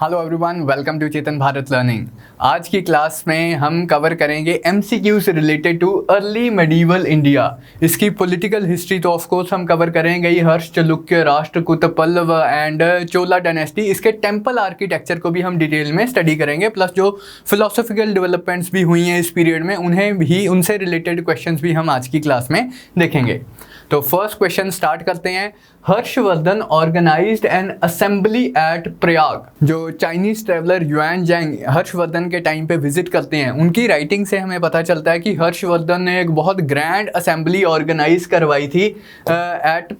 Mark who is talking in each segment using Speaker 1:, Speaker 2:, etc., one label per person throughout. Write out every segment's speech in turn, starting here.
Speaker 1: Hello everyone, welcome to Chetan Bharat learning. आज की class में हम कवर करेंगे एमसीक्यू से related to early medieval India. इसकी पॉलिटिकल हिस्ट्री तो ऑफ कोर्स हम कवर करेंगे ही, हर्ष, चालुक्य, राष्ट्रकूट, पल्लव एंड चोला डायनेस्टी। इसके टेम्पल आर्किटेक्चर को भी हम डिटेल में स्टडी करेंगे, प्लस जो फिलोसॉफिकल डेवलपमेंट्स भी हुई हैं इस पीरियड में उन्हें भी, उनसे रिलेटेड क्वेश्चंस भी हम आज की क्लास में देखेंगे। तो फर्स्ट क्वेश्चन स्टार्ट करते हैं। Harshvardhan organised an assembly at Prayag. जो Chinese traveller Xuanzang Harshvardhan के टाइम पे विजिट करते हैं, उनकी राइटिंग से हमें पता चलता है कि हर्षवर्धन ने एक बहुत ग्रैंड असेंबली ऑर्गेनाइज करवाई थी एट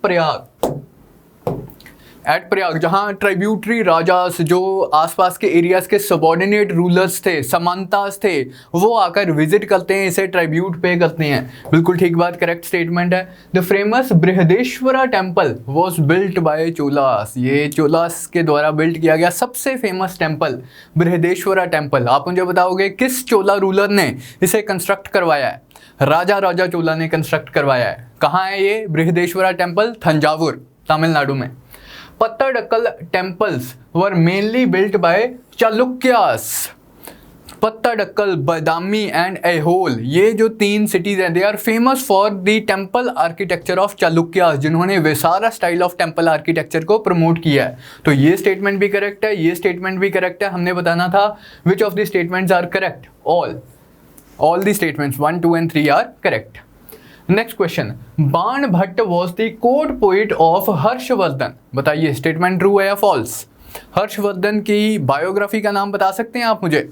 Speaker 1: प्रयाग, जहाँ ट्राइब्यूटरी राजास, जो आसपास के एरियाज के सबॉर्डिनेट रूलर्स थे, समांतास थे, वो आकर विजिट करते हैं, इसे ट्राइब्यूट पे करते हैं। बिल्कुल ठीक बात, करेक्ट स्टेटमेंट है। The famous Brihadeeswara temple was built by Cholas. ये चोलास के द्वारा बिल्ट किया गया सबसे फेमस टेम्पल बृहदेश्वरा टेम्पल। आप मुझे बताओगे किस चोला रूलर ने इसे कंस्ट्रक्ट करवाया है? राजा चोला ने कंस्ट्रक्ट करवाया है। कहाँ है ये बृहदेश्वरा टेम्पल? तंजावुर, तमिलनाडु में। Pattadakal temples were mainly built by Chalukyas. Pattadakal, Badami and Aihole, ये जो तीन सिटीज हैं, they are famous for the temple architecture of Chalukyas, जिन्होंने Vesara style of temple architecture को प्रमोट किया है। तो ये स्टेटमेंट भी करेक्ट है, ये स्टेटमेंट भी करेक्ट है। हमने बताना था which of the statements are correct. All the statements 1, 2 and 3 are correct. Next question, Bana Bhatta was the court poet of Harshavardhana. बताइए स्टेटमेंट ट्रू है या फॉल्स? हर्षवर्धन की बायोग्राफी का नाम बता सकते हैं आप मुझे?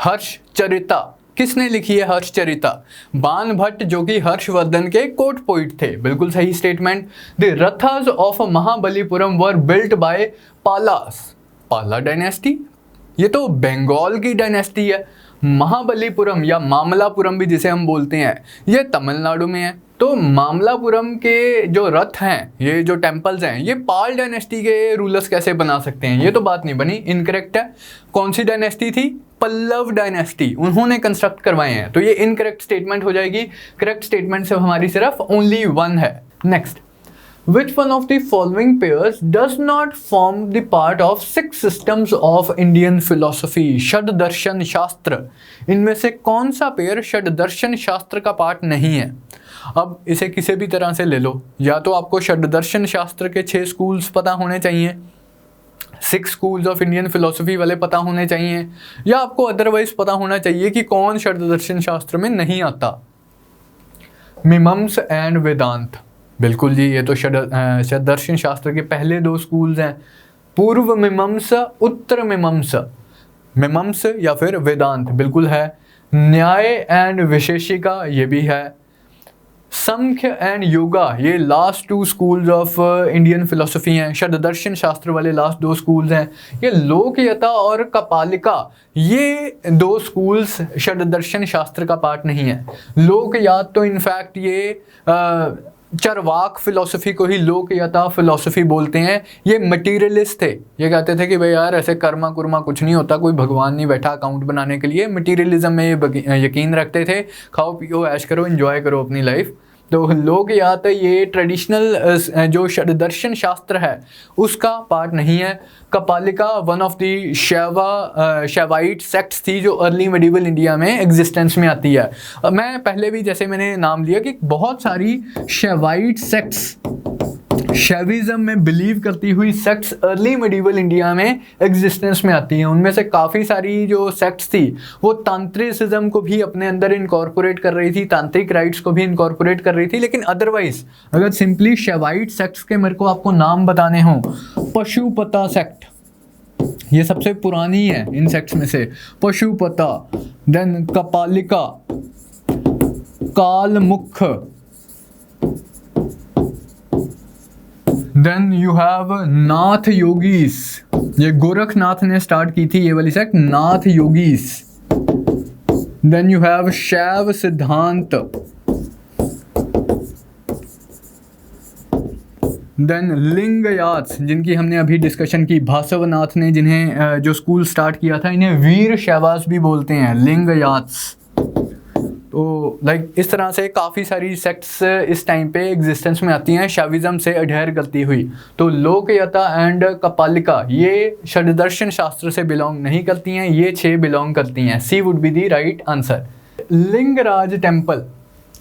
Speaker 1: हर्षचरिता किसने लिखी है? हर्षचरिता बाण भट्ट, जो कि हर्षवर्धन के कोर्ट पोइट थे। बिल्कुल सही statement. The rathas of Mahabalipuram were built by Palas. Pala dynasty, ये तो बंगाल की डायनेस्टी है। महाबलीपुरम या मामलापुरम भी जिसे हम बोलते हैं, ये तमिलनाडु में है। तो मामलापुरम के जो रथ हैं, ये जो टेम्पल्स हैं, ये पाल डायनेस्टी के रूलर्स कैसे बना सकते हैं? ये तो बात नहीं बनी, इनकरेक्ट है। कौन सी डायनेस्टी थी? पल्लव डायनेस्टी, उन्होंने कंस्ट्रक्ट करवाए हैं। तो ये इनकरेक्ट स्टेटमेंट हो जाएगी। करेक्ट स्टेटमेंट से हमारी सिर्फ ओनली वन है। Next, which one of the following pairs does not form the part of 6 systems of Indian philosophy? षड दर्शन शास्त्र, इनमें से कौन सा पेयर षड दर्शन शास्त्र का पार्ट नहीं है? अब इसे किसी भी तरह से ले लो, या तो आपको षड दर्शन शास्त्र के 6 स्कूल्स पता होने चाहिए, 6 स्कूल्स ऑफ इंडियन फिलोसफी वाले पता होने चाहिए, या आपको अदरवाइज पता होना चाहिए कि कौन षड दर्शन शास्त्र में नहीं आता। मीमांसा एंड वेदांत, बिल्कुल जी, ये तो षड्दर्शन शास्त्र के पहले 2 स्कूल्स हैं, पूर्व मीमांसा, उत्तर मीमांसा। मीमांसा या फिर वेदांत बिल्कुल है। न्याय एंड विशेषिका, ये भी है। सांख्य एंड योगा, ये last 2 schools of Indian philosophy हैं। षड्दर्शन शास्त्र वाले लास्ट 2 स्कूल्स हैं। ये लोकयता और कपालिका, ये 2 स्कूल्स षड्दर्शन शास्त्र का पार्ट नहीं है। लोकयात तो इनफैक्ट ये चरवाक फिलोसफी को ही लोकयता फिलोसफी बोलते हैं। ये मटीरियलिस्ट थे, ये कहते थे कि भाई यार ऐसे कर्मा कुर्मा कुछ नहीं होता, कोई भगवान नहीं बैठा अकाउंट बनाने के लिए। मटीरियलिज्म में ये यकीन रखते थे, खाओ पियो ऐश करो, एंजॉय करो अपनी लाइफ। तो लोकयात ये ट्रेडिशनल जो षड्दर्शन शास्त्र है उसका पार्ट नहीं है। Kapalika one of the Shaivite sects थी जो अर्ली मेडिवल इंडिया में एग्जिस्टेंस में आती है। मैं पहले भी जैसे मैंने नाम लिया कि बहुत सारी शैवाइट सेक्ट्स, शैविज्म में बिलीव करती हुई सेक्ट्स अर्ली मेडिवल इंडिया में एग्जिस्टेंस में आती हैं। उनमें से काफ़ी सारी जो सेक्ट्स थी वो तांत्रिसिज्म को भी अपने अंदर इनकॉर्पोरेट कर रही थी, तांत्रिक राइट्स को भी इनकॉर्पोरेट कर रही थी। लेकिन अदरवाइज अगर सिंपली शैवाइट सेक्ट्स के मेरे को आपको नाम बताने हों, पशुपता सेक्ट ये सबसे पुरानी है इन सेक्ट्स में से। Pashupata, then Kapalika, Kalamukha, then you have Nath yogis, ये गोरखनाथ ने स्टार्ट की थी ये वाली sect, Nath yogis. Then you have Shaiva Siddhanta, then लिंगयात्स, जिनकी हमने अभी डिस्कशन की, भासवनाथ ने जिन्हें जो स्कूल स्टार्ट किया था, इन्हें वीर शैवास भी बोलते हैं, लिंगयात्स। तो लाइक इस तरह से काफ़ी सारी सेक्ट्स इस टाइम पे एग्जिस्टेंस में आती हैं शैविज्म से अडहेर करती हुई। तो लोकयता एंड कपालिका ये षड्दर्शन शास्त्र से बिलोंग नहीं करती हैं, ये 6 बिलोंग करती हैं। C would be the right answer. Lingaraj temple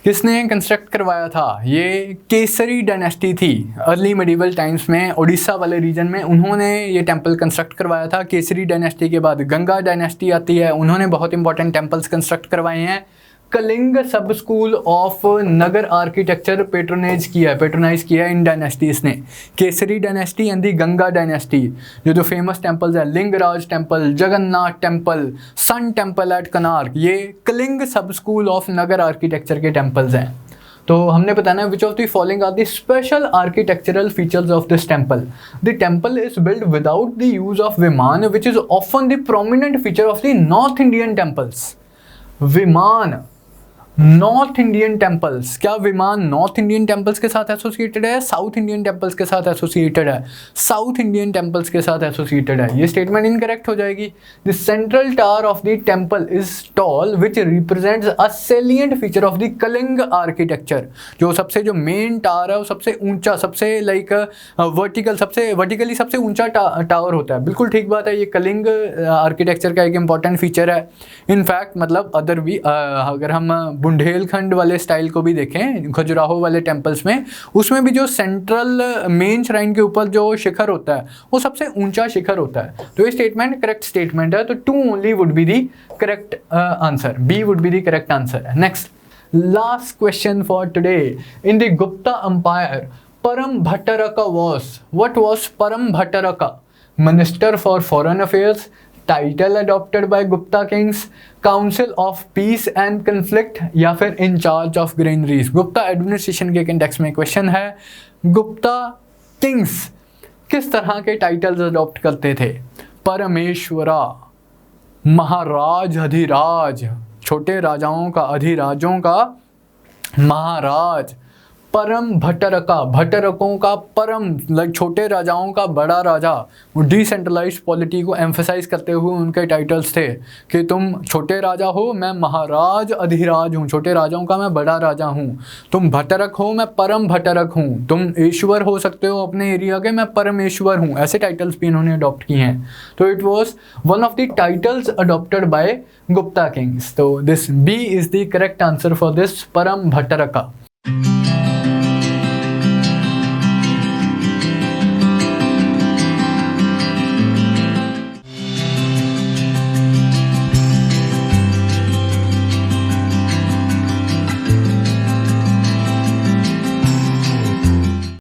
Speaker 1: किसने कंस्ट्रक्ट करवाया था? ये केसरी डायनेस्टी थी। अर्ली मेडिवल टाइम्स में उड़ीसा वाले रीजन में उन्होंने ये टेम्पल कंस्ट्रक्ट करवाया था। केसरी डायनेस्टी के बाद गंगा डायनेस्टी आती है, उन्होंने बहुत इंपॉर्टेंट टेम्पल्स कंस्ट्रक्ट करवाए हैं। Kalinga sub school of Nagara architecture patronize किया इन डायनेस्टीज ने। Kesari dynasty and the Ganga dynasty. जो फेमस टेम्पल्स है, Lingaraj temple, Jagannath temple, sun temple at Konark, ये Kalinga sub school of Nagara architecture के टेम्पल्स हैं। तो हमने बताना which of the following are the special architectural features of this temple. The temple is build without the use of vimana which is often the prominent feature of the north Indian temples. विमान, north Indian temples, क्या विमान north Indian temples के साथ associated है, south Indian temples के साथ associated है? South Indian temples के साथ एसोसिएटेड है। ये स्टेटमेंट इनकरेक्ट हो जाएगी। The central tower of the temple is tall which represents a salient feature of the Kalinga architecture. जो मेन टावर है वो सबसे ऊंचा, सबसे लाइक वर्टिकली सबसे ऊंचा टावर होता है। बिल्कुल ठीक बात है, ये कलिंग आर्किटेक्चर का एक इंपॉर्टेंट फीचर है। इनफैक्ट मतलब अदर भी अगर हम बुंदेलखंड वाले स्टाइल को भी देखें, खजुराहो वाले टेम्पल्स में, उसमें भी जो सेंट्रल मेन श्राइन के ऊपर जो शिखर होता है वो सबसे ऊंचा शिखर होता है। तो ये स्टेटमेंट करेक्ट स्टेटमेंट है। तो 2 only would be the correct answer. B would be the correct answer. Next last question for today. In the Gupta empire Parama Bhattaraka was, what was Parama Bhattaraka? Minister for foreign affairs, title adopted by Gupta kings, council of peace and conflict, या फिर in charge of granaries. Gupta administration के index में question है, Gupta Kings किस तरह के titles adopt करते थे? परमेश्वरा, महाराज अधिराज, छोटे राजाओं का, अधिराजों का महाराज, परम भट्टारका, भट्टारकों का परम, लाइक छोटे राजाओं का बड़ा राजा। वो डिसेंट्रलाइज्ड पॉलिटी को एम्फेसाइज करते हुए उनके टाइटल्स थे कि तुम छोटे राजा हो, मैं महाराज अधिराज हूँ, छोटे राजाओं का मैं बड़ा राजा हूँ। तुम भट्टारक हो, मैं परम भट्टारक हूँ। तुम ईश्वर हो सकते हो अपने एरिया के, मैं परमेश्वर हूँ। ऐसे टाइटल्स भी इन्होंने अडॉप्ट किए हैं। तो it was one of the titles adopted by Gupta kings. तो this B is the correct answer for this Parama भट्टारका।